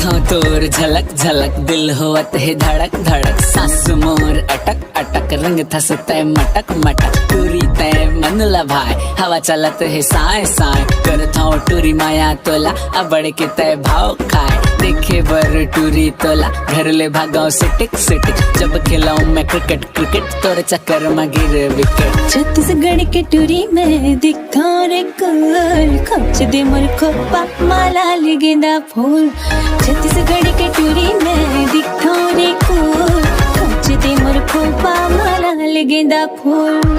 देखो तोर झलक झलक दिल होवत है धड़क धड़क सांस मोर अटक अटक रंग थसते मटक मटक टूरी तय मन लभाए हवा चलत है साए साए करत हूँ टूरी माया तोला अबड़ के तय भाव खाए देखे बर टूरी तोला घर ले भागाओ सिटिक सिटिक जब खिलाऊं मैं क्रिकेट क्रिकेट तोर चक्कर में गिर विकेट। छत्तीसगढ़ के टूरी में दिखा रे कल खच दे मोर खोपा माला ले गेंदा फूल। छत्तीसगढ़ के टूरी में दिखा रे कल खच दे मोर खोपा माला ले गेंदा फूल।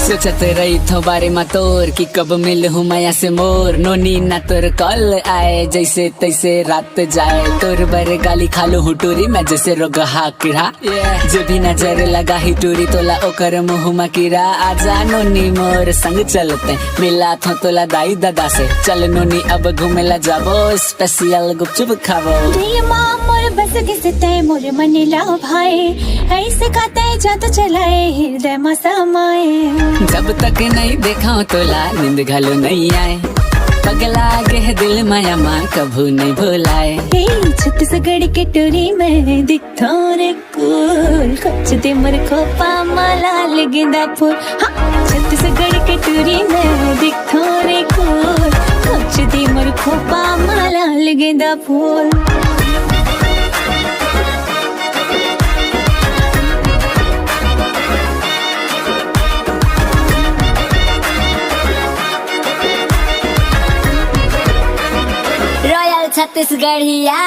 सोचत रही थो बारे में तोर कि कब मिल हूँ माया से मोर नोनी ना तोर कॉल आए जैसे तैसे रात जाए तोर बर गाली खालो हूँ टूरी मैं जैसे रोग हाकिरा जो भी नजर लगा ही टूरी तोला ओकर मुँह में कीरा आजा नोनी मोर संग चलते मिला थो तोला दाई दादा से चल नोनी अब घूमेला जाबो स्पेशल गुपचुप खाबो। मोर बस घिसते मोर मन भाई ऐसे कहते जादू चलाए हृदय में समाए जब तक नहीं देखा तोला नींद घलो नहीं आए पगला के दिल माया माँ कभू नहीं भुलाए। छत्तीसगढ़ के टूरी में दिखता रे कूल खच दे मोर खोपा माला ले गेंदा फूल। छत्तीसगढ़ के टूरी में दिखता रे कूल खच दे मोर खोपा माला ले गेंदा फूल। छत्तीसगढ़िया।